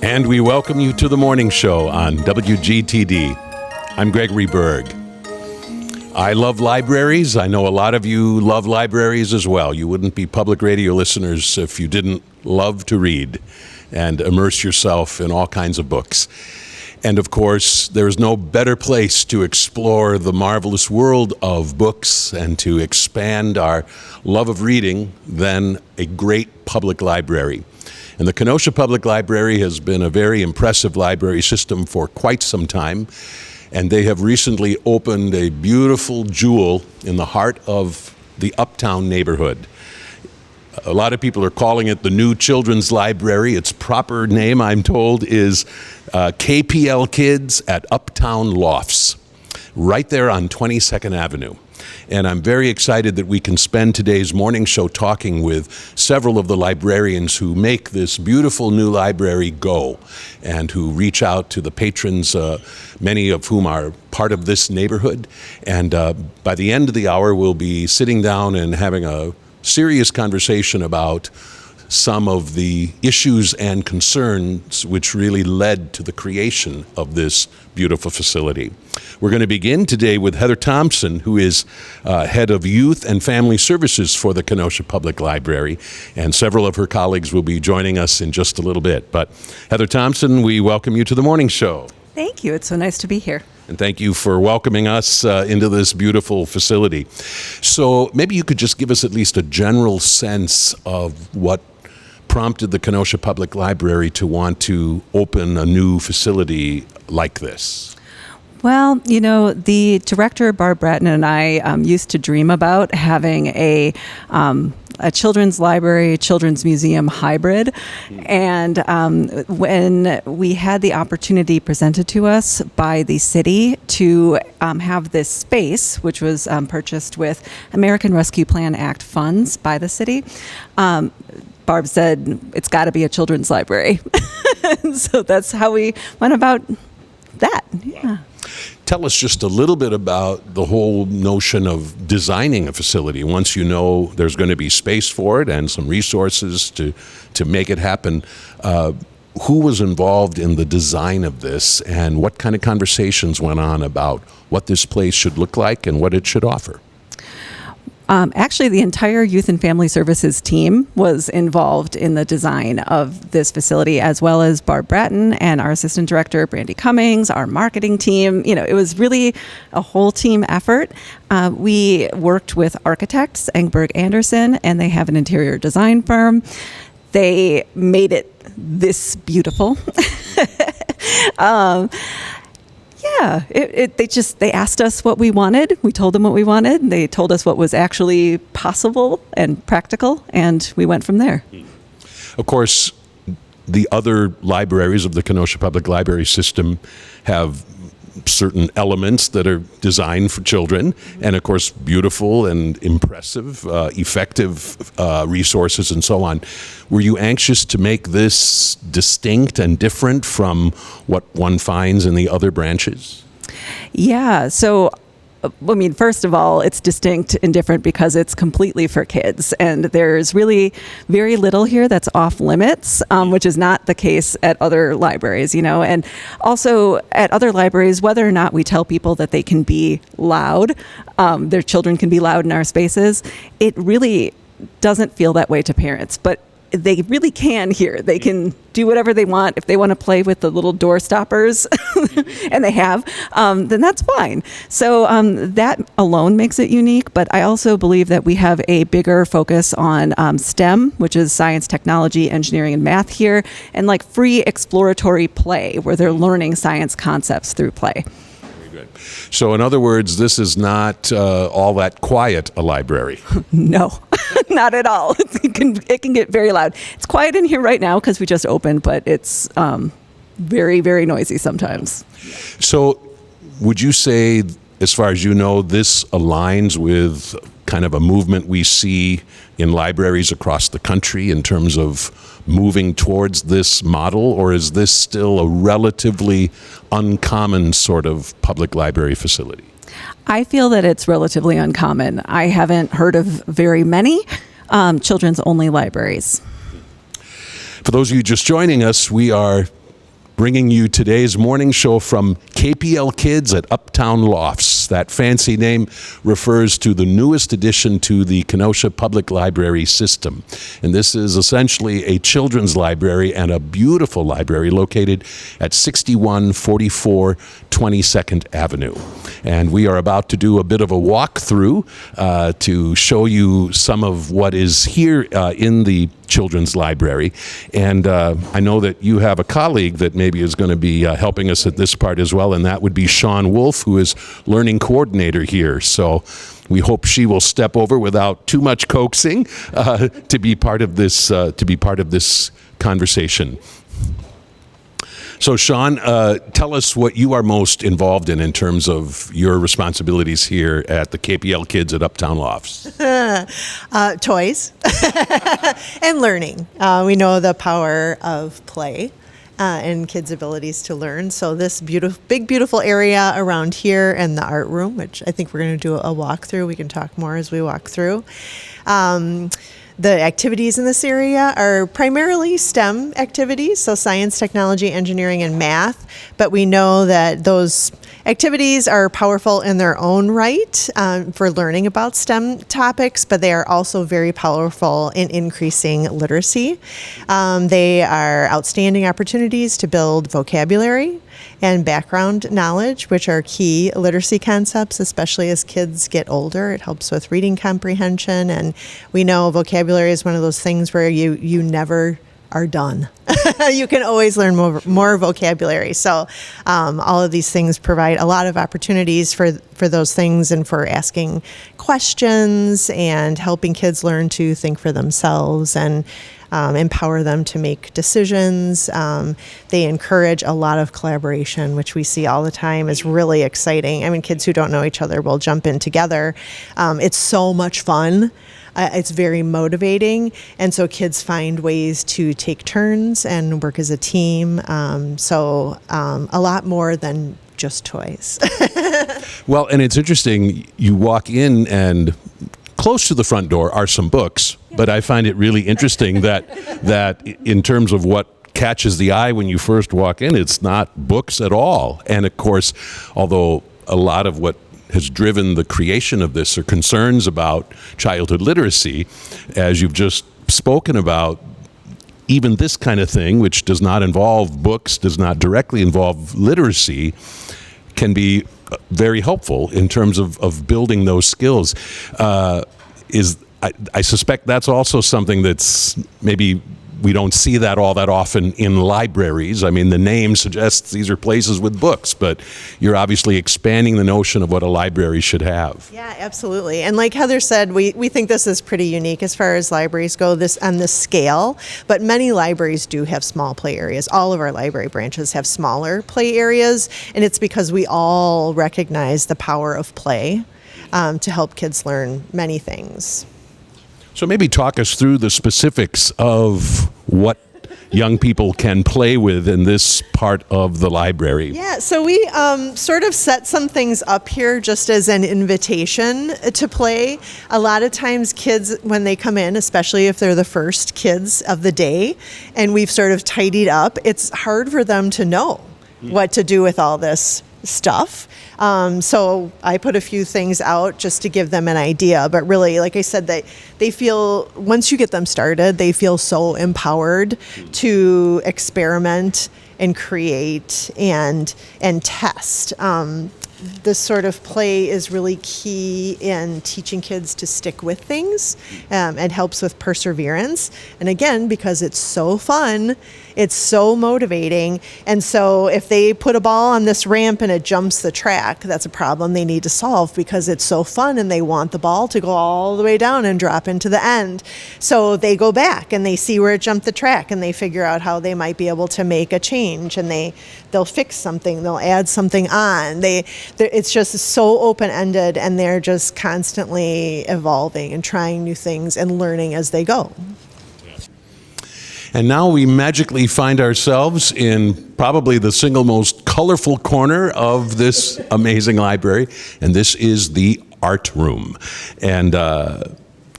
And we welcome you to the morning show on WGTD. I'm Gregory Berg. I love libraries. I know a lot of you love libraries as well. You wouldn't be public radio listeners if you didn't love to read and immerse yourself in all kinds of books. And of course, there's no better place to explore the marvelous world of books and to expand our love of reading than a great public library. And the Kenosha Public Library has been a very impressive library system for quite some time. And they have recently opened a beautiful jewel in the heart of the Uptown neighborhood. A lot of people are calling it the new children's library. Its proper name, I'm told, is KPL Kids at Uptown Lofts, right there on 22nd Avenue. And I'm very excited that we can spend today's morning show talking with several of the librarians who make this beautiful new library go and who reach out to the patrons, many of whom are part of this neighborhood. And by the end of the hour, we'll be sitting down and having a serious conversation about some of the issues and concerns which really led to the creation of this beautiful facility. We're going to begin today with Heather Thompson, who is head of Youth and Family Services for the Kenosha Public Library, and several of her colleagues will be joining us in just a little bit. But Heather Thompson, we welcome you to the morning show. Thank you. It's so nice to be here. And thank you for welcoming us into this beautiful facility. So maybe you could just give us at least a general sense of what prompted the Kenosha Public Library to want to open a new facility like this. Well, you know, the director, Barb Bratton, and I used to dream about having a children's library, children's museum hybrid. And when we had the opportunity presented to us by the city to have this space, which was purchased with American Rescue Plan Act funds by the city, Barb said, it's got to be a children's library. So that's how we went about that. Yeah. Tell us just a little bit about the whole notion of designing a facility. Once you know there's going to be space for it and some resources to make it happen, who was involved in the design of this and what kind of conversations went on about what this place should look like and what it should offer? Actually, the entire Youth and Family Services team was involved in the design of this facility, as well as Barb Bratton and our assistant director, Brandy Cummings, our marketing team. You know, it was really a whole team effort. We worked with architects, Engberg Anderson, and they have an interior design firm. They made it this beautiful. Yeah, they asked us what we wanted. We told them what we wanted. They told us what was actually possible and practical, and we went from there. Of course, the other libraries of the Kenosha Public Library system have certain elements that are designed for children, and of course, beautiful and impressive, effective resources and so on. Were you anxious to make this distinct and different from what one finds in the other branches? Yeah, so I mean, first of all, it's distinct and different because it's completely for kids. And there's really very little here that's off limits, which is not the case at other libraries, you know. And also at other libraries, whether or not we tell people that they can be loud, their children can be loud in our spaces, it really doesn't feel that way to parents. But they really can here. They can do whatever they want. If they want to play with the little door stoppers, and they have, then that's fine. So that alone makes it unique. But I also believe that we have a bigger focus on STEM, which is science, technology, engineering, and math here, and like free exploratory play where they're learning science concepts through play. So in other words, this is not all that quiet a library. No, not at all. It can get very loud. It's quiet in here right now because we just opened, but it's very, very noisy sometimes. So would you say, as far as you know, this aligns with kind of a movement we see in libraries across the country in terms of moving towards this model, or is this still a relatively uncommon sort of public library facility? I feel that it's relatively uncommon. I haven't heard of very many children's only libraries. For those of you just joining us, we are bringing you today's morning show from KPL Kids at Uptown Lofts. That fancy name refers to the newest addition to the Kenosha Public Library system. And this is essentially a children's library and a beautiful library located at 6144 22nd Avenue. And we are about to do a bit of a walkthrough to show you some of what is here in the children's library. And I know that you have a colleague that maybe is going to be helping us at this part as well, and that would be Sean Wolf, who is learning coordinator here. So we hope she will step over without too much coaxing to be part of this conversation. So, Sean, tell us what you are most involved in terms of your responsibilities here at the KPL Kids at Uptown Lofts. Toys and learning. We know the power of play and kids' abilities to learn. So this big, beautiful area around here and the art room, which I think we're going to do a walkthrough. We can talk more as we walk through. The activities in this area are primarily STEM activities, so science, technology, engineering, and math. But we know that those activities are powerful in their own right for learning about STEM topics, but they are also very powerful in increasing literacy. They are outstanding opportunities to build vocabulary and background knowledge, which are key literacy concepts, especially as kids get older. It helps with reading comprehension, and we know vocabulary is one of those things where you never are done. You can always learn more vocabulary. So all of these things provide a lot of opportunities for those things and for asking questions and helping kids learn to think for themselves and empower them to make decisions. They encourage a lot of collaboration, which we see all the time is really exciting. I mean, kids who don't know each other will jump in together. It's so much fun. It's very motivating, and so kids find ways to take turns and work as a team. So a lot more than just toys. Well, and it's interesting, you walk in and close to the front door are some books, but I find it really interesting that in terms of what catches the eye when you first walk in, it's not books at all. And of course, although a lot of what has driven the creation of this are concerns about childhood literacy, as you've just spoken about, even this kind of thing, which does not involve books, does not directly involve literacy, can be very helpful in terms of building those skills. I suspect that's also something that's maybe we don't see that all that often in libraries. I mean, the name suggests these are places with books, but you're obviously expanding the notion of what a library should have. Yeah, absolutely. And like Heather said, we think this is pretty unique as far as libraries go on this scale, but many libraries do have small play areas. All of our library branches have smaller play areas, and it's because we all recognize the power of play to help kids learn many things. So maybe talk us through the specifics of what young people can play with in this part of the library. Yeah, so we sort of set some things up here just as an invitation to play. A lot of times kids, when they come in, especially if they're the first kids of the day, and we've sort of tidied up, it's hard for them to know what to do with all this stuff. So I put a few things out just to give them an idea, but really, like I said, they feel, once you get them started, they feel so empowered to experiment and create and test. This sort of play is really key in teaching kids to stick with things. It helps with perseverance. And again, because it's so fun, it's so motivating. And so if they put a ball on this ramp and it jumps the track, that's a problem they need to solve because it's so fun and they want the ball to go all the way down and drop into the end. So they go back and they see where it jumped the track and they figure out how they might be able to make a change, and they'll fix something, they'll add something on. It's just so open-ended, and they're just constantly evolving and trying new things and learning as they go. And now we magically find ourselves in probably the single most colorful corner of this amazing library, and this is the art room. And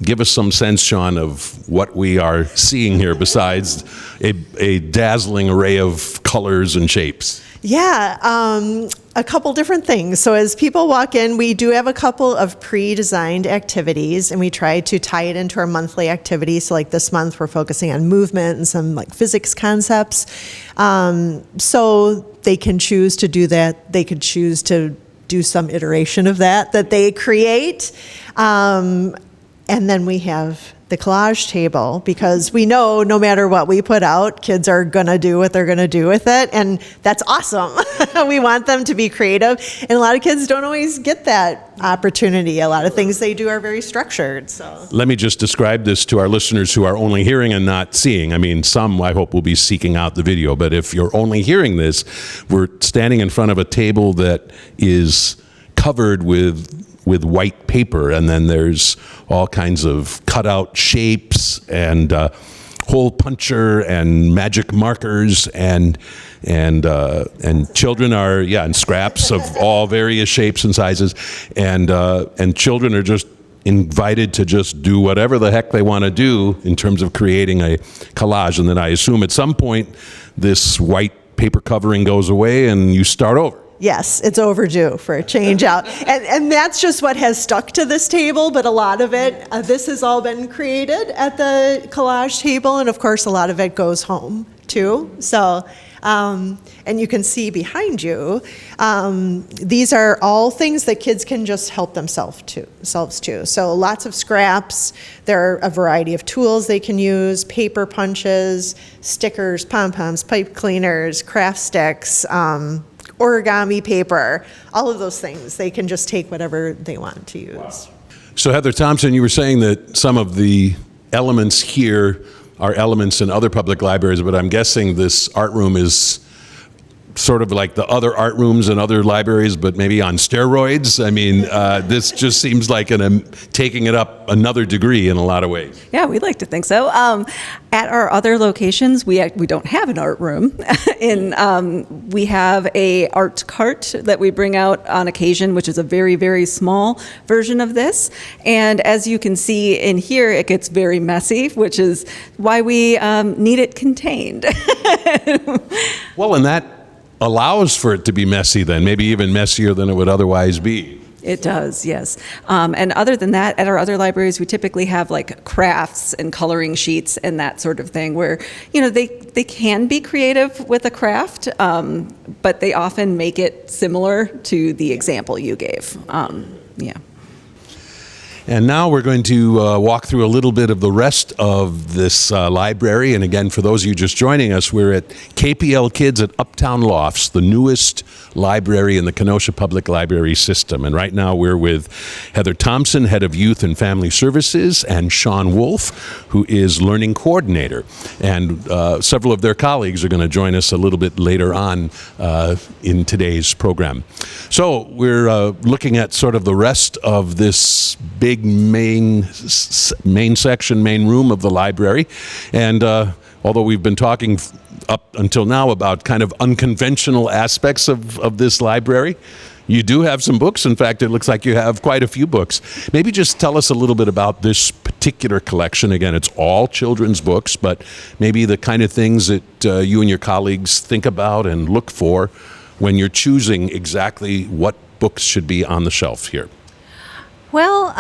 give us some sense, Sean, of what we are seeing here besides a dazzling array of colors and shapes. Yeah, a couple different things. So as people walk in, we do have a couple of pre-designed activities, and we try to tie it into our monthly activities. So like this month, we're focusing on movement and some like physics concepts. So they can choose to do that. They could choose to do some iteration of that they create. And then we have the collage table, because we know no matter what we put out, kids are going to do what they're going to do with it. And that's awesome. We want them to be creative. And a lot of kids don't always get that opportunity. A lot of things they do are very structured. So let me just describe this to our listeners who are only hearing and not seeing. I mean, some I hope will be seeking out the video, but if you're only hearing this, we're standing in front of a table that is covered with white paper, and then there's all kinds of cutout shapes and hole puncher and magic markers and children are and scraps of all various shapes and sizes, and children are just invited to just do whatever the heck they want to do in terms of creating a collage. And then I assume at some point this white paper covering goes away and you start over. yes, it's overdue for a change out. And that's just what has stuck to this table, but a lot of it, this has all been created at the collage table, and of course a lot of it goes home too. So, and you can see behind you, these are all things that kids can just help themselves to. So lots of scraps. There are a variety of tools they can use: paper punches, stickers, pom-poms, pipe cleaners, craft sticks, origami paper, all of those things. They can just take whatever they want to use. Wow. So Heather Thompson, you were saying that some of the elements here are elements in other public libraries, but I'm guessing this art room is sort of like the other art rooms in other libraries, but maybe on steroids. I mean, this just seems like taking it up another degree in a lot of ways. Yeah, we like to think so. At our other locations, we don't have an art room. We have a art cart that we bring out on occasion, which is a very, very small version of this. And as you can see in here, it gets very messy, which is why we need it contained. Well, and that allows for it to be messy then, maybe even messier than it would otherwise be. It does, yes. And other than that, at our other libraries, we typically have like crafts and coloring sheets and that sort of thing where, they can be creative with a craft, but they often make it similar to the example you gave. Yeah. And now we're going to walk through a little bit of the rest of this library. And again, for those of you just joining us, we're at KPL Kids at Uptown Lofts, the newest library in the Kenosha Public Library system. And right now we're with Heather Thompson, Head of Youth and Family Services, and Sean Wolf, who is Learning Coordinator. And several of their colleagues are going to join us a little bit later on in today's program. So we're looking at sort of the rest of this big main section, main room of the library. And although we've been talking up until now about kind of unconventional aspects of this library, you do have some books. In fact, it looks like you have quite a few books. Maybe just tell us a little bit about this particular collection. Again, it's all children's books, but maybe the kind of things that you and your colleagues think about and look for when you're choosing exactly what books should be on the shelf here. Well,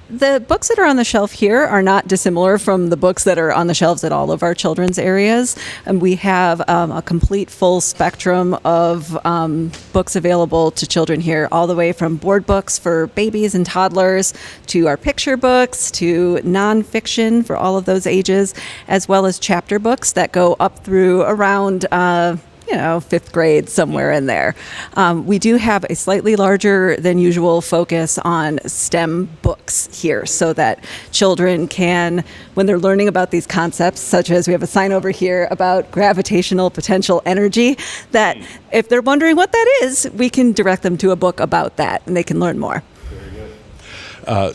the books that are on the shelf here are not dissimilar from the books that are on the shelves at all of our children's areas. And we have a complete full spectrum of books available to children here, all the way from board books for babies and toddlers to our picture books to nonfiction for all of those ages, as well as chapter books that go up through around fifth grade, somewhere in there. We do have a slightly larger than usual focus on STEM books here so that children can, when they're learning about these concepts, such as we have a sign over here about gravitational potential energy, that if they're wondering what that is, we can direct them to a book about that and they can learn more.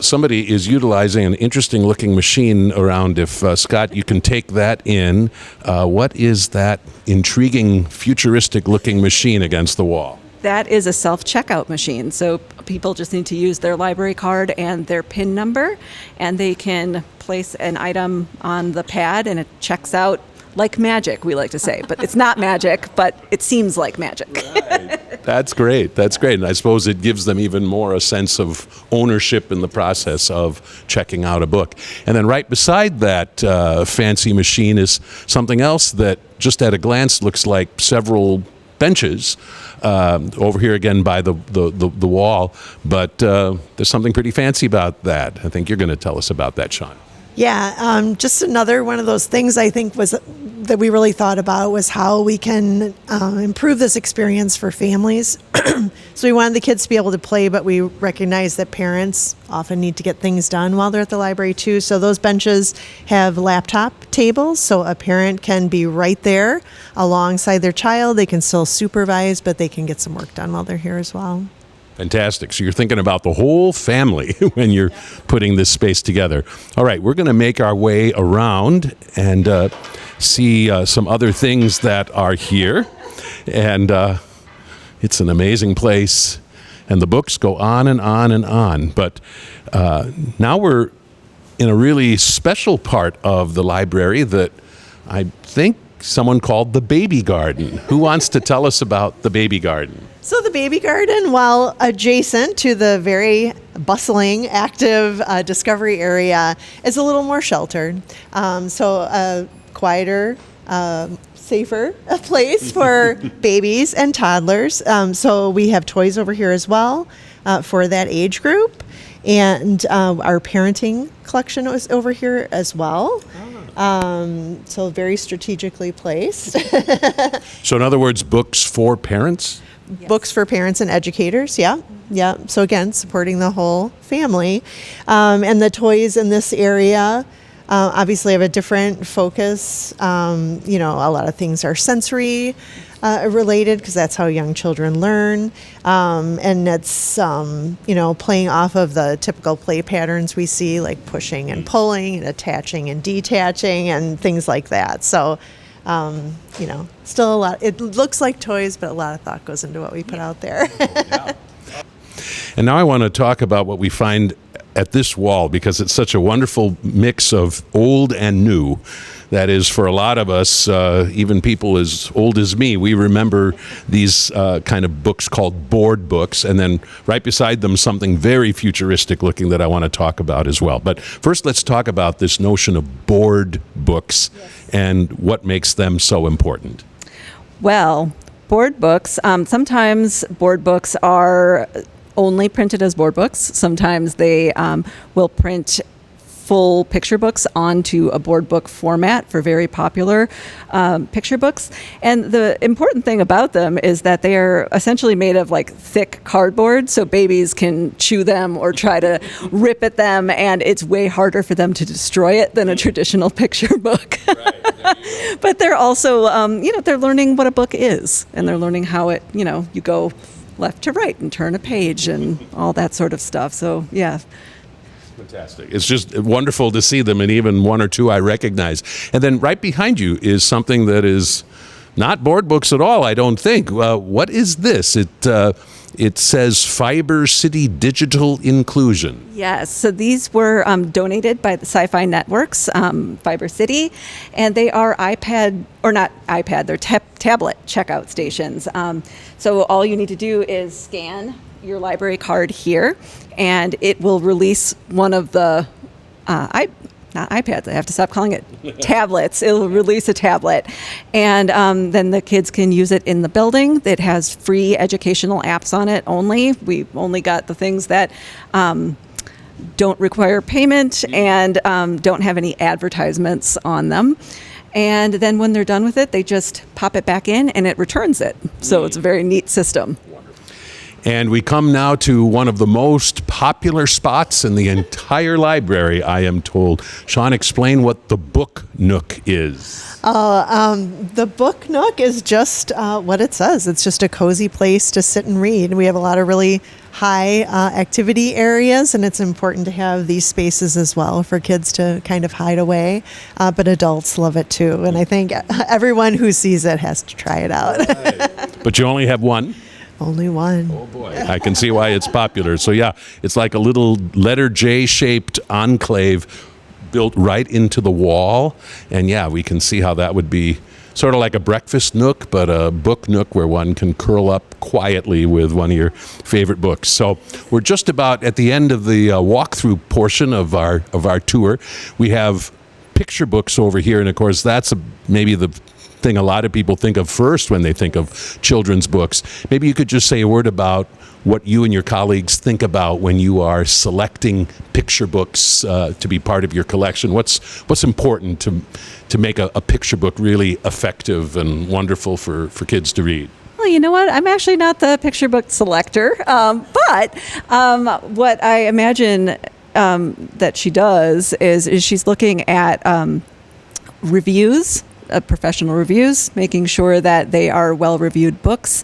Somebody is utilizing an interesting looking machine around. If Scott, you can take that in. What is that intriguing, futuristic looking machine against the wall? That is a self-checkout machine. So people just need to use their library card and their PIN number, and they can place an item on the pad, and it checks out like magic, we like to say. But it's not magic, but it seems like magic. Right. That's great. That's great. And I suppose it gives them even more a sense of ownership in the process of checking out a book. And then right beside that fancy machine is something else that just at a glance looks like several benches over here again by the wall. But there's something pretty fancy about that. I think you're going to tell us about that, Sean. Yeah, just another one of those things I think was that we really thought about was how we can improve this experience for families. So we wanted the kids to be able to play, but we recognize that parents often need to get things done while they're at the library too. So those benches have laptop tables, so a parent can be right there alongside their child. They can still supervise, but they can get some work done while they're here as well. Fantastic. So you're thinking about the whole family when you're putting this space together. All right, we're going to make our way around and see some other things that are here. And it's an amazing place. And the books go on and on and on. But now we're in a really special part of the library that I think someone called the baby garden. Who wants to tell us about the baby garden? So the baby garden, while adjacent to the very bustling, active discovery area, is a little more sheltered. So a quieter, safer place for babies and toddlers. So we have toys over here as well for that age group. And our parenting collection was over here as well. So very strategically placed. So in other words, books for parents? Yes. Books for parents and educators, yeah. So again, supporting the whole family. And the toys in this area obviously have a different focus. A lot of things are sensory related because that's how young children learn. And it's, playing off of the typical play patterns we see, like pushing and pulling and attaching and detaching and things like that. So, still a lot. It looks like toys, but a lot of thought goes into what we put out there. And now I want to talk about what we find at this wall, because it's such a wonderful mix of old and new. That is, for a lot of us, even people as old as me, we remember these kind of books called board books, and then right beside them something very futuristic looking that I want to talk about as well. But first, let's talk about this notion of board books and what makes them so important. Well, board books, sometimes board books are only printed as board books. Sometimes they will print full picture books onto a board book format for very popular picture books. And the important thing about them is that they are essentially made of like thick cardboard, so babies can chew them or try to rip at them, and it's way harder for them to destroy it than a traditional picture book. Right. But they're also, they're learning what a book is, and they're learning how it, you go left to right and turn a page and all that sort of stuff. So, yeah. Fantastic. It's just wonderful to see them, and even one or two I recognize. And then right behind you is something that is not board books at all, I don't think. What is this? It says Fiber City Digital Inclusion. Yes, so these were donated by the Sci-Fi Networks, Fiber City, and they are they're tablet checkout stations. So all you need to do is scan your library card here, and it will release one of the not iPads, I have to stop calling it tablets. It will release a tablet. And then the kids can use it in the building. It has free educational apps on it only. We've only got the things that don't require payment and don't have any advertisements on them. And then when they're done with it, they just pop it back in and it returns it. So it's a very neat system. And we come now to one of the most popular spots in the entire library, I am told. Sean, explain what the Book Nook is. The Book Nook is just what it says. It's just a cozy place to sit and read. We have a lot of really high activity areas, and it's important to have these spaces as well for kids to kind of hide away. But adults love it too. And I think everyone who sees it has to try it out. Right. But you only have one? Only one. Oh boy, I can see why it's popular. So yeah, it's like a little letter J-shaped enclave built right into the wall. And yeah, we can see how that would be sort of like a breakfast nook, but a book nook where one can curl up quietly with one of your favorite books. So we're just about at the end of the walkthrough portion of our tour. We have picture books over here, and of course that's maybe the thing a lot of people think of first when they think of children's books. Maybe you could just say a word about what you and your colleagues think about when you are selecting picture books to be part of your collection. What's important to make a picture book really effective and wonderful for kids to read? Well, you know what? I'm actually not the picture book selector, but what I imagine that she does is she's looking at reviews, professional reviews, making sure that they are well-reviewed books.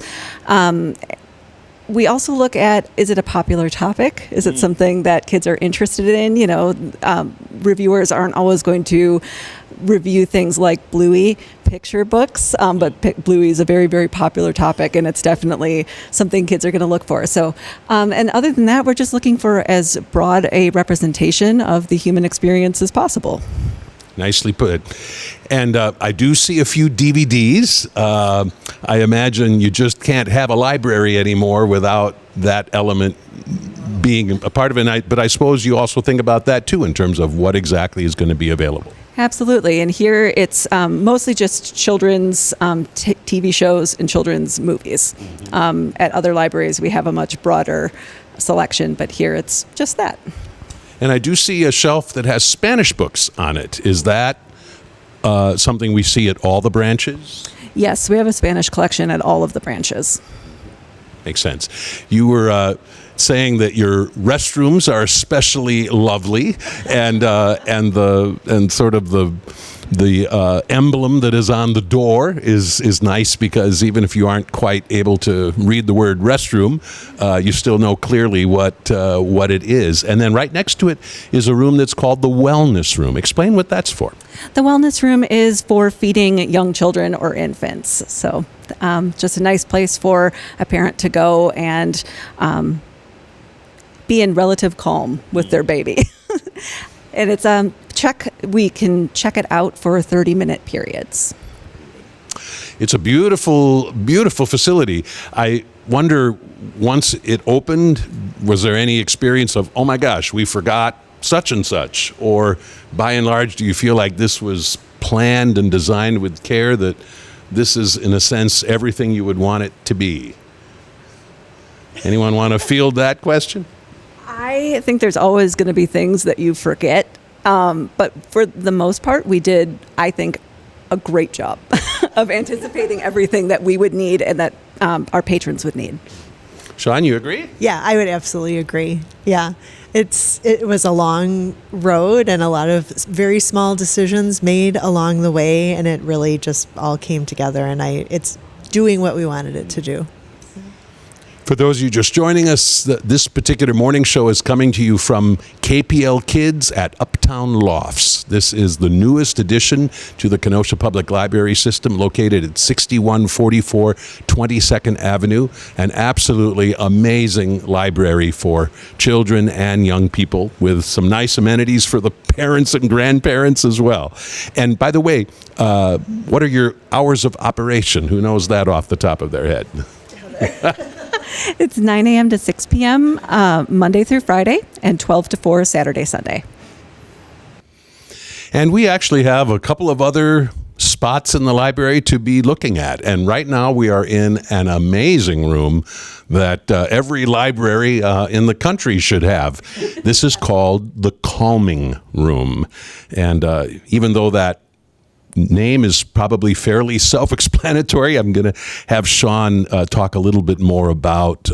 We also look at, is it a popular topic? Is it something that kids are interested in? You know, reviewers aren't always going to review things like Bluey picture books, but Bluey is a very, very popular topic, and it's definitely something kids are going to look for. So, and other than that, we're just looking for as broad a representation of the human experience as possible. Nicely put. And I do see a few DVDs. I imagine you just can't have a library anymore without that element being a part of it. But I suppose you also think about that too in terms of what exactly is going to be available. Absolutely. And here it's mostly just children's TV shows and children's movies. At other libraries, we have a much broader selection, but here it's just that. And I do see a shelf that has Spanish books on it. Is that something we see at all the branches? Yes, we have a Spanish collection at all of the branches. Makes sense. You were saying that your restrooms are especially lovely, and sort of the emblem that is on the door is nice, because even if you aren't quite able to read the word restroom, you still know clearly what it is. And then right next to it is a room that's called the wellness room. Explain what that's for. The wellness room is for feeding young children or infants. So just a nice place for a parent to go and be in relative calm with their baby. And it's we can check it out for 30-minute periods. It's a beautiful, beautiful facility. I wonder, once it opened, was there any experience of, oh my gosh, we forgot such and such? Or by and large, do you feel like this was planned and designed with care, that this is, in a sense, everything you would want it to be? Anyone want to field that question? I think there's always going to be things that you forget. But for the most part, we did, I think, a great job of anticipating everything that we would need and that our patrons would need. Sean, you agree? Yeah, I would absolutely agree. Yeah, it was a long road and a lot of very small decisions made along the way, and it really just all came together, and it's doing what we wanted it to do. For those of you just joining us, this particular morning show is coming to you from KPL Kids at Uptown Lofts. This is the newest addition to the Kenosha Public Library system, located at 6144 22nd Avenue. An absolutely amazing library for children and young people, with some nice amenities for the parents and grandparents as well. And by the way, what are your hours of operation? Who knows that off the top of their head? It's 9 a.m. to 6 p.m. Monday through Friday, and 12 to 4 Saturday, Sunday. And we actually have a couple of other spots in the library to be looking at. And right now we are in an amazing room that every library in the country should have. This is called the Calming Room. And even though that name is probably fairly self-explanatory, I'm going to have Sean talk a little bit more about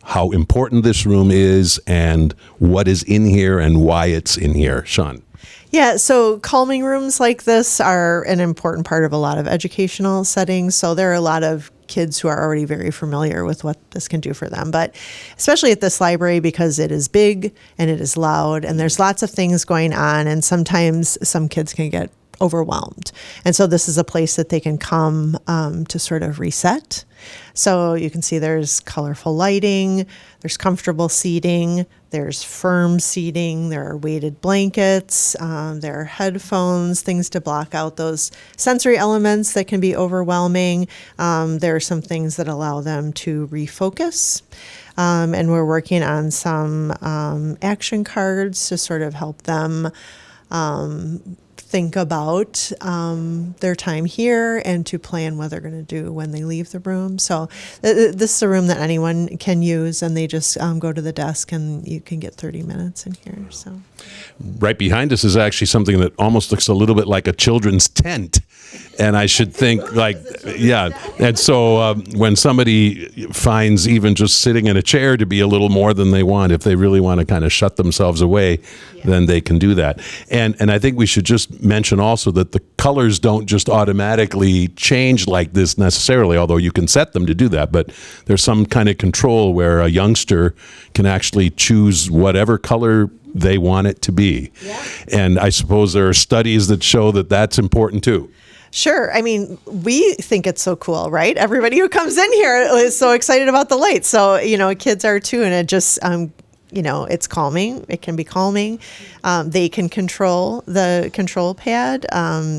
how important this room is and what is in here and why it's in here. Sean. Yeah, so calming rooms like this are an important part of a lot of educational settings. So there are a lot of kids who are already very familiar with what this can do for them. But especially at this library, because it is big and it is loud and there's lots of things going on, and sometimes some kids can get overwhelmed. And so this is a place that they can come to sort of reset. So you can see there's colorful lighting, there's comfortable seating, there's firm seating, there are weighted blankets, there are headphones, things to block out those sensory elements that can be overwhelming. There are some things that allow them to refocus. And we're working on some action cards to sort of help them think about their time here and to plan what they're going to do when they leave the room. So this is a room that anyone can use, and they just go to the desk and you can get 30 minutes in here. So Right behind us is actually something that almost looks a little bit like a children's tent. And I should think like, yeah. And so when somebody finds even just sitting in a chair to be a little more than they want, if they really want to kind of shut themselves away, then they can do that. And I think we should just mention also that the colors don't just automatically change like this necessarily, although you can set them to do that. But there's some kind of control where a youngster can actually choose whatever color they want it to be. Yeah. And I suppose there are studies that show that that's important too. Sure. I mean, we think it's so cool, right? Everybody who comes in here is so excited about the lights. So, kids are too, and it just, it's calming. It can be calming. They can control the control pad.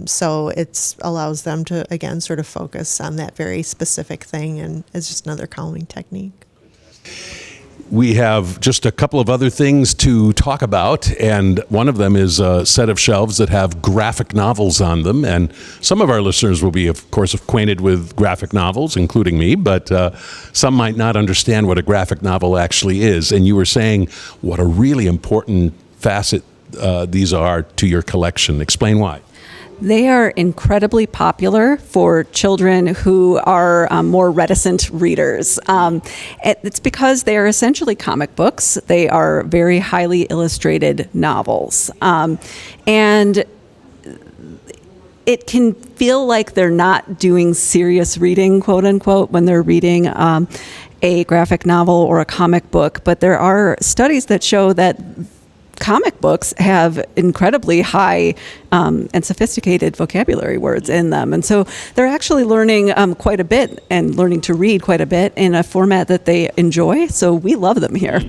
So it allows them to, again, sort of focus on that very specific thing, and it's just another calming technique. We have just a couple of other things to talk about, and one of them is a set of shelves that have graphic novels on them. And some of our listeners will be, of course, acquainted with graphic novels, including me, but some might not understand what a graphic novel actually is. And you were saying what a really important facet these are to your collection. Explain why. They are incredibly popular for children who are more reticent readers. It's because they are essentially comic books. They are very highly illustrated novels. And it can feel like they're not doing serious reading, quote unquote, when they're reading a graphic novel or a comic book. But there are studies that show that comic books have incredibly high and sophisticated vocabulary words in them. And so they're actually learning quite a bit and learning to read quite a bit in a format that they enjoy. So we love them here.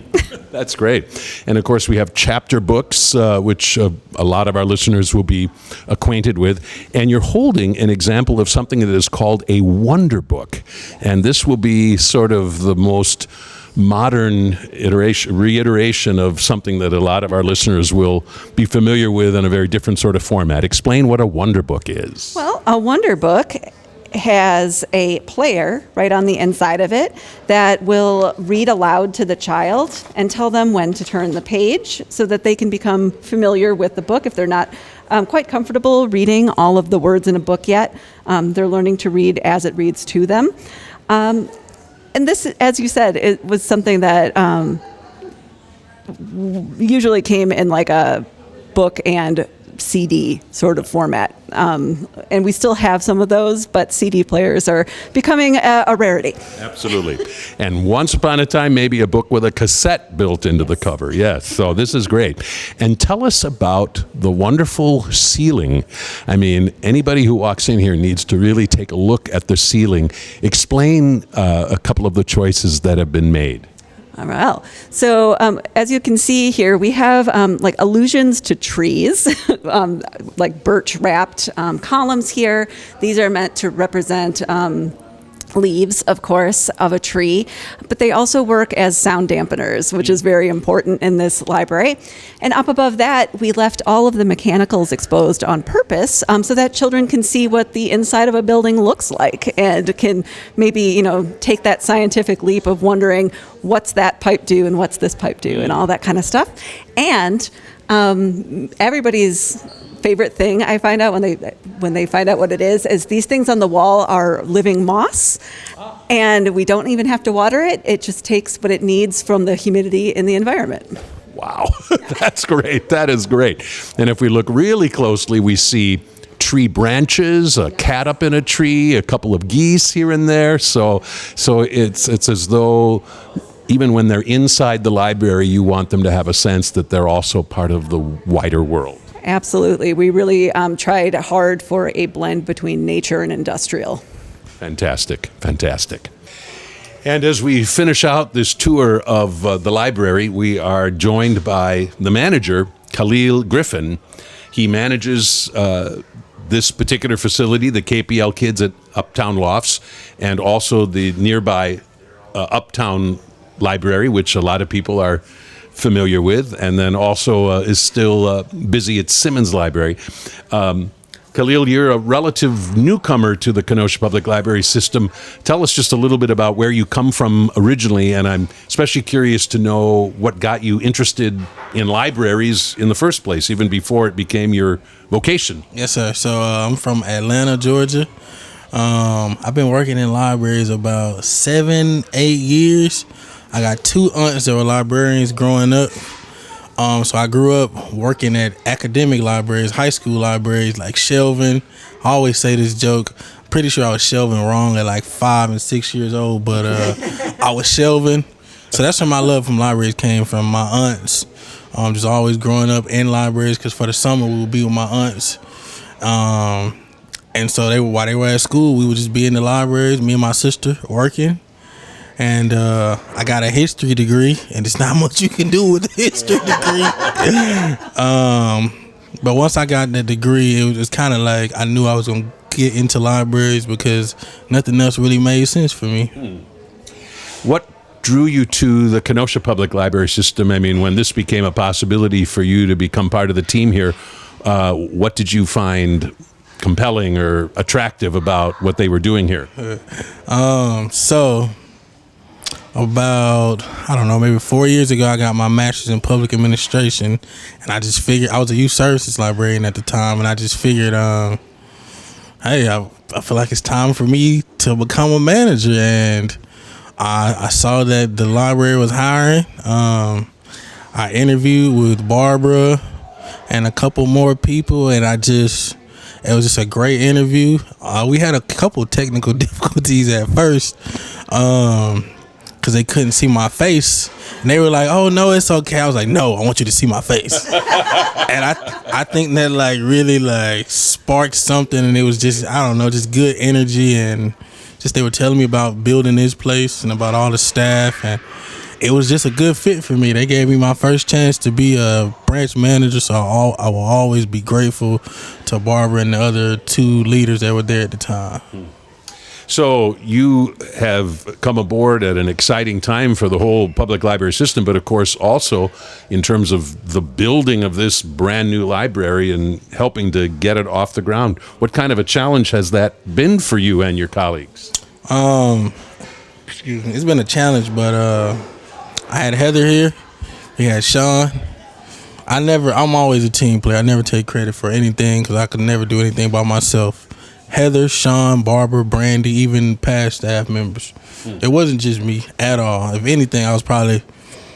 That's great. And of course, we have chapter books, which a lot of our listeners will be acquainted with. And you're holding an example of something that is called a wonder book. And this will be sort of the most modern reiteration of something that a lot of our listeners will be familiar with in a very different sort of format. Explain what a wonder book is. Well, a wonder book has a player right on the inside of it that will read aloud to the child and tell them when to turn the page so that they can become familiar with the book. If they're not quite comfortable reading all of the words in a book yet, they're learning to read as it reads to them. And this, as you said, it was something that usually came in like a book and CD sort of format. And we still have some of those, but CD players are becoming a rarity. Absolutely. And once upon a time, maybe a book with a cassette built into the cover. Yes. So this is great. And tell us about the wonderful ceiling. I mean, anybody who walks in here needs to really take a look at the ceiling. Explain a couple of the choices that have been made. All right. So as you can see here, we have like allusions to trees, like birch wrapped columns here. These are meant to represent leaves, of course, of a tree, but they also work as sound dampeners, which is very important in this library. And up above that, we left all of the mechanicals exposed on purpose so that children can see what the inside of a building looks like and can maybe, take that scientific leap of wondering what's that pipe do and what's this pipe do and all that kind of stuff. And everybody's favorite thing I find out when they find out what it is these things on the wall are living moss, and we don't even have to water it. It just takes what it needs from the humidity in the environment. Wow, that's great. That is great. And if we look really closely, we see tree branches, a cat up in a tree, a couple of geese here and there. So it's as though even when they're inside the library, you want them to have a sense that they're also part of the wider world. Absolutely. We really tried hard for a blend between nature and industrial. Fantastic. And as we finish out this tour of the library, we are joined by the manager, Khalil Griffin. He manages this particular facility, the KPL Kids at Uptown Lofts, and also the nearby Uptown Library, which a lot of people are familiar with, and then also is still busy at Simmons Library. Khalil, you're a relative newcomer to the Kenosha Public Library system. Tell us just a little bit about where you come from originally, and I'm especially curious to know what got you interested in libraries in the first place, even before it became your vocation. Yes, sir. So I'm from Atlanta, Georgia. I've been working in libraries about 7-8 years. I got 2 aunts that were librarians growing up. So I grew up working at academic libraries, high school libraries, like shelving. I always say this joke. Pretty sure I was shelving wrong at like 5 and 6 years old, but I was shelving. So that's where my love from libraries came from. My aunts, just always growing up in libraries, because for the summer we would be with my aunts. And so while they were at school, we would just be in the libraries, me and my sister working. And I got a history degree, and there's not much you can do with a history degree. But once I got the degree, it was kind of like I knew I was going to get into libraries because nothing else really made sense for me. What drew you to the Kenosha Public Library system? I mean, when this became a possibility for you to become part of the team here, what did you find compelling or attractive about what they were doing here? So about, I don't know, maybe 4 years ago, I got my master's in public administration, and I just figured, I was a youth services librarian at the time, and I just figured, hey, I feel like it's time for me to become a manager. And I saw that the library was hiring. I interviewed with Barbara and a couple more people, and it was just a great interview. We had a couple technical difficulties at first, because they couldn't see my face, and they were like, "Oh no, it's okay." I was like, "No, I want you to see my face." And I think that like really like sparked something, and it was just, I don't know, just good energy, and just they were telling me about building this place and about all the staff, and it was just a good fit for me. They gave me my first chance to be a branch manager, so I will always be grateful to Barbara and the other 2 leaders that were there at the time. So you have come aboard at an exciting time for the whole public library system, but of course also in terms of the building of this brand new library and helping to get it off the ground. What kind of a challenge has that been for you and your colleagues? Excuse me. It's been a challenge, but I had Heather here. We had Sean. I'm always a team player. I never take credit for anything because I could never do anything by myself. Heather, Sean, Barbara, Brandy, even past staff members. It wasn't just me at all. If anything, I was probably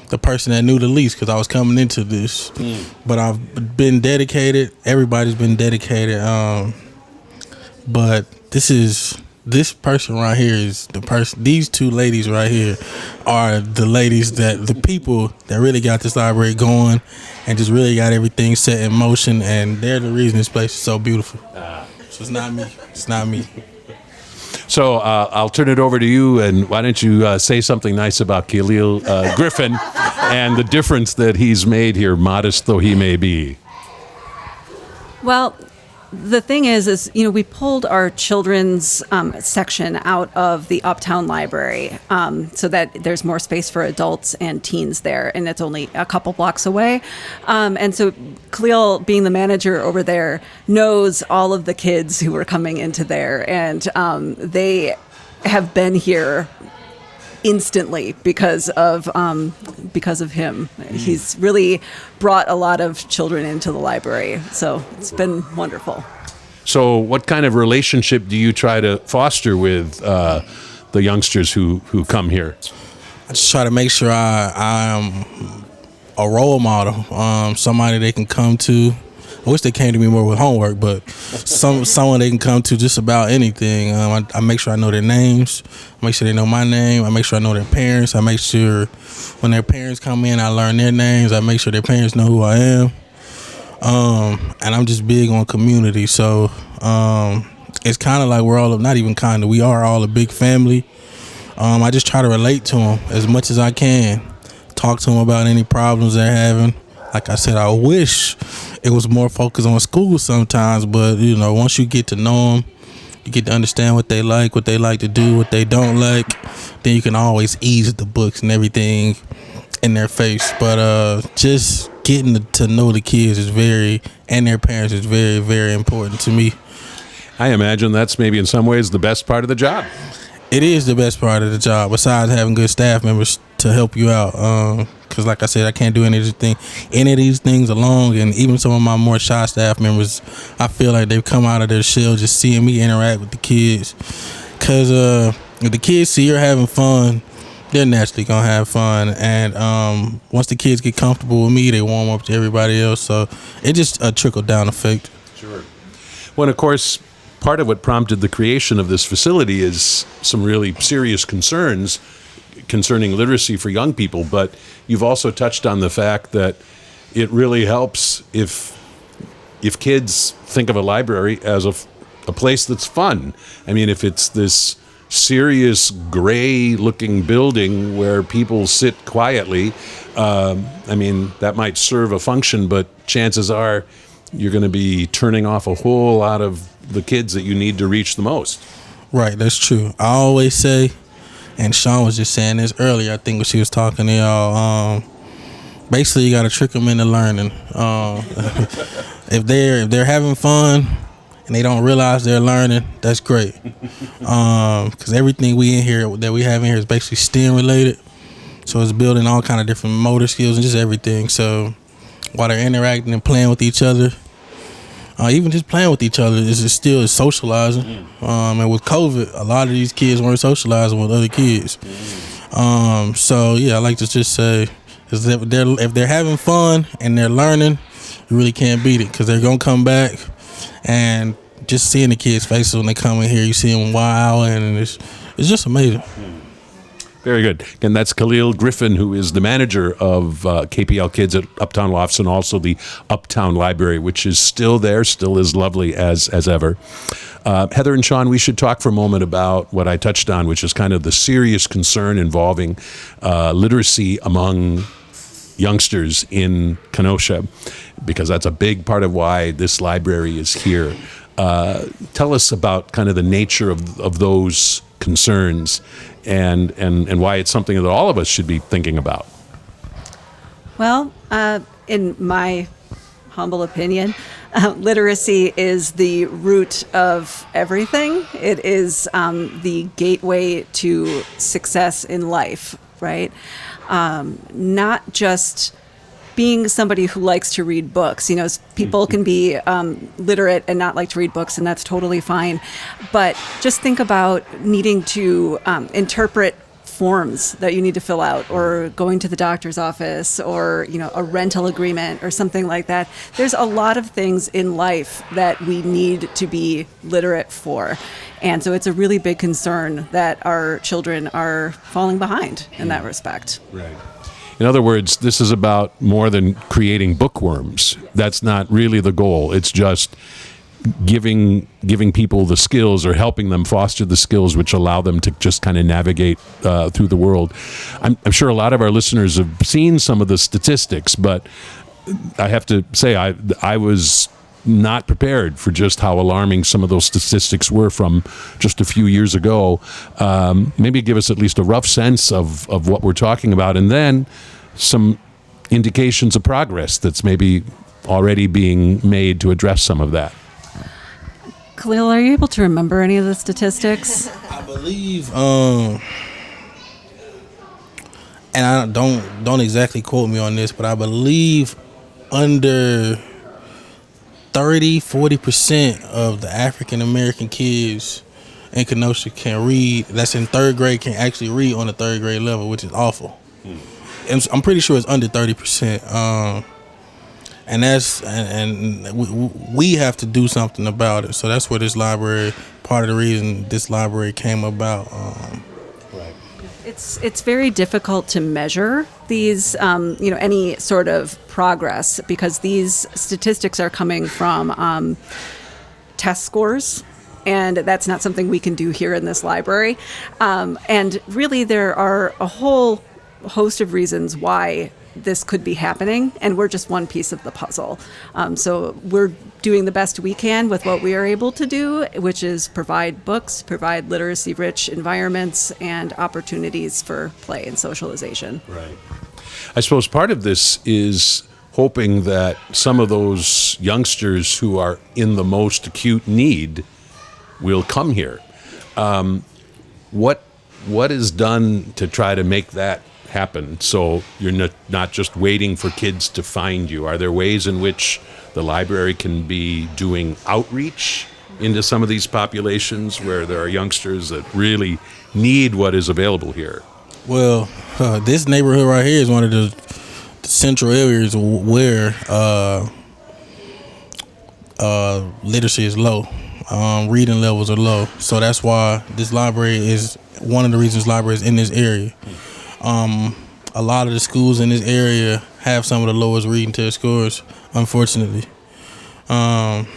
the person that knew the least because I was coming into this. But I've been dedicated. Everybody's been dedicated. But this person right here is the person. These 2 ladies right here are the people that really got this library going and just really got everything set in motion. And they're the reason this place is so beautiful. So it's not me. So I'll turn it over to you, and why don't you say something nice about Khalil Griffin and the difference that he's made here, modest though he may be. Well, the thing is, we pulled our children's section out of the Uptown Library so that there's more space for adults and teens there, and it's only a couple blocks away. And so Khalil, being the manager over there, knows all of the kids who were coming into there, and they have been here instantly because of him. He's really brought a lot of children into the library, so it's been wonderful. So what kind of relationship do you try to foster with the youngsters who come here? I just try to make sure I am a role model, somebody they can come to. I wish they came to me more with homework, but someone they can come to just about anything. I make sure I know their names. I make sure they know my name. I make sure I know their parents. I make sure when their parents come in, I learn their names. I make sure their parents know who I am. And I'm just big on community. So it's kind of like we are all a big family. I just try to relate to them as much as I can. Talk to them about any problems they're having. Like I said, I wish it was more focused on school sometimes, but once you get to know them, you get to understand what they like to do, what they don't like, then you can always ease the books and everything in their face. But just getting to know the kids and their parents is very, very important to me. I imagine that's maybe in some ways the best part of the job. It is the best part of the job, besides having good staff members to help you out. Because like I said, I can't do any of these things alone. And even some of my more shy staff members, I feel like they've come out of their shell just seeing me interact with the kids. Because if the kids see you're having fun, they're naturally going to have fun. And once the kids get comfortable with me, they warm up to everybody else. So it's just a trickle-down effect. Sure. Well, of course, part of what prompted the creation of this facility is some really serious concerns concerning literacy for young people, but you've also touched on the fact that it really helps if kids think of a library as a place that's fun. I mean, if it's this serious gray-looking building where people sit quietly, that might serve a function, but chances are you're going to be turning off a whole lot of the kids that you need to reach the most. Right, that's true. I always say, and Sean was just saying this earlier, I think when she was talking to y'all, basically you got to trick them into learning. If they're having fun and they don't realize they're learning, that's great. Because everything that we have in here is basically STEM related. So it's building all kind of different motor skills and just everything. So while they're interacting and playing with each other, even just playing with each other is still socializing. And with COVID, a lot of these kids weren't socializing with other kids. So yeah, I like to just say, if they're having fun and they're learning, you really can't beat it, because they're gonna come back. And just seeing the kids' faces when they come in here, you see them wow, and it's just amazing. Very good. And that's Khalil Griffin, who is the manager of KPL Kids at Uptown Lofts, and also the Uptown Library, which is still there, still as lovely as ever. Heather and Sean, we should talk for a moment about what I touched on, which is kind of the serious concern involving literacy among youngsters in Kenosha, because that's a big part of why this library is here. Tell us about kind of the nature of those concerns and why it's something that all of us should be thinking about. Well, in my humble opinion, literacy is the root of everything. It is the gateway to success in life, right? Not just being somebody who likes to read books. People can be literate and not like to read books, and that's totally fine. But just think about needing to interpret forms that you need to fill out, or going to the doctor's office, or a rental agreement or something like that. There's a lot of things in life that we need to be literate for. And so it's a really big concern that our children are falling behind in that respect. Right. In other words, this is about more than creating bookworms. That's not really the goal. It's just giving people the skills, or helping them foster the skills which allow them to just kind of navigate through the world. I'm sure a lot of our listeners have seen some of the statistics, but I have to say I was not prepared for just how alarming some of those statistics were from just a few years ago. Maybe give us at least a rough sense of what we're talking about, and then some indications of progress that's maybe already being made to address some of that. Khalil, are you able to remember any of the statistics? I believe, and I don't exactly quote me on this, but I believe under 40% of the African American kids in Kenosha can read. That's in third grade, can actually read on the third grade level, which is awful. And I'm pretty sure it's under 30%. And we have to do something about it. So that's where this library, part of the reason this library came about. It's it's very difficult to measure these, any sort of progress, because these statistics are coming from test scores, and that's not something we can do here in this library. And really, there are a whole host of reasons why this could be happening, and we're just one piece of the puzzle. So we're doing the best we can with what we are able to do, which is provide books, provide literacy-rich environments, and opportunities for play and socialization. Right. I suppose part of this is hoping that some of those youngsters who are in the most acute need will come here. What is done to try to make that happen, so you're not just waiting for kids to find you? Are there ways in which the library can be doing outreach into some of these populations where there are youngsters that really need what is available here? Well, this neighborhood right here is one of the central areas where literacy is low. Reading levels are low. So that's why this library is one of the reasons libraries in this area. A lot of the schools in this area have some of the lowest reading test scores, unfortunately. And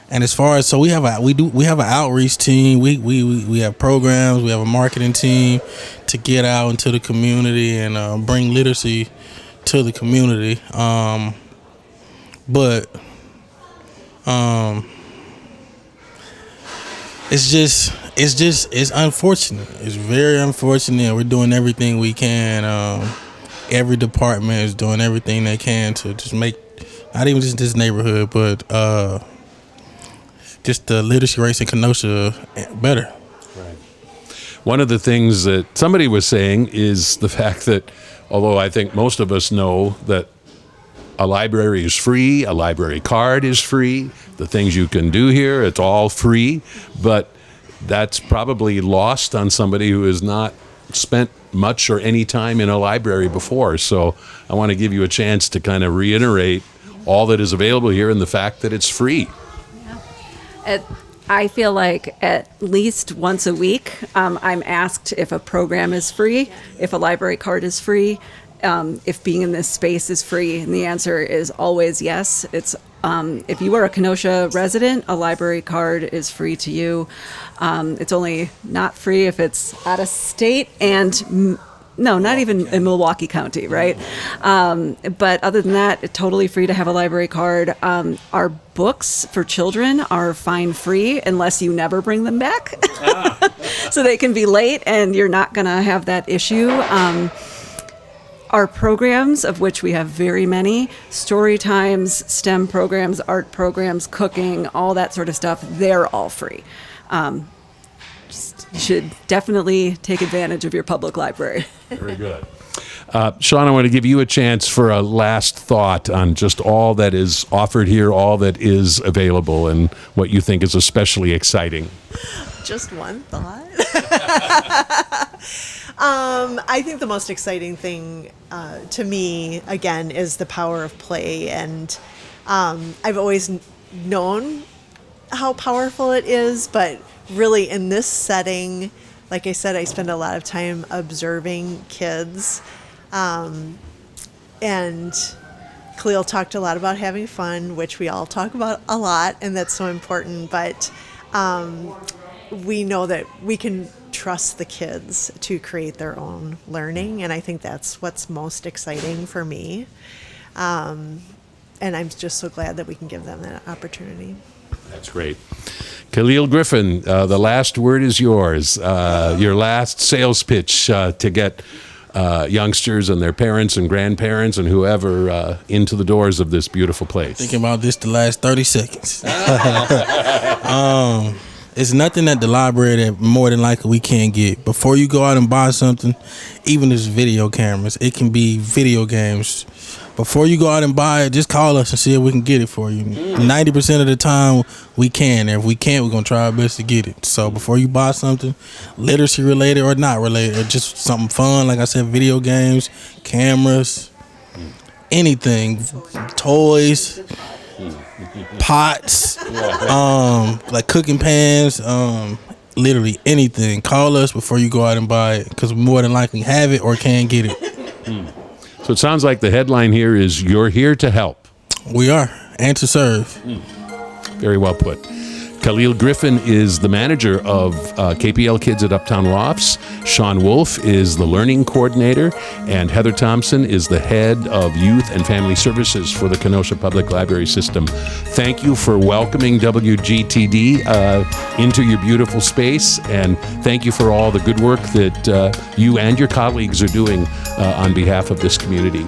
as far as, so we have an outreach team. We have programs. We have a marketing team to get out into the community and bring literacy to the community. But it's unfortunate. It's very unfortunate. We're doing everything we can. Every department is doing everything they can to just make, not even just this neighborhood, but just the literacy rates in Kenosha better. Right. One of the things that somebody was saying is the fact that, although I think most of us know that a library is free, a library card is free, the things you can do here, it's all free, but that's probably lost on somebody who has not spent much or any time in a library before. So I want to give you a chance to kind of reiterate all that is available here and the fact that it's free. I feel like at least once a week, I'm asked if a program is free, if a library card is free, if being in this space is free, and the answer is always yes. It's if you are a Kenosha resident, a library card is free to you. It's only not free if it's out of state, and no, not even in Milwaukee County, right? But other than that, it's totally free to have a library card. Our books for children are fine free unless you never bring them back. So they can be late and you're not going to have that issue. Our programs, of which we have very many, story times, STEM programs, art programs, cooking, all that sort of stuff, they're all free. You should definitely take advantage of your public library. Very good. Sean, I want to give you a chance for a last thought on just all that is offered here, all that is available, and what you think is especially exciting. Just one thought. I think the most exciting thing to me, again, is the power of play. And I've always known how powerful it is, but really in this setting, like I said, I spend a lot of time observing kids. And Khalil talked a lot about having fun, which we all talk about a lot, and that's so important. But we know that we can trust the kids to create their own learning, and I think that's what's most exciting for me. And I'm just so glad that we can give them that opportunity. That's great. Khalil Griffin, the last word is yours. Your last sales pitch to get youngsters and their parents and grandparents and whoever into the doors of this beautiful place. Thinking about this the last 30 seconds. It's nothing at the library that more than likely we can't get. Before you go out and buy something, even if it's video cameras, it can be video games. Before you go out and buy it, just call us and see if we can get it for you. 90% of the time, we can. And if we can't, we're going to try our best to get it. So before you buy something, literacy related or not related, or just something fun, like I said, video games, cameras, anything, toys, pots, like cooking pans, literally anything, call us before you go out and buy it, because we more than likely have it or can get it. So it sounds like the headline here is "You're here to help." We are, and to serve. Very well put. Khalil Griffin is the manager of KPL Kids at Uptown Lofts. Sean Wolf is the learning coordinator. And Heather Thompson is the head of youth and family services for the Kenosha Public Library System. Thank you for welcoming WGTD into your beautiful space. And thank you for all the good work that you and your colleagues are doing on behalf of this community.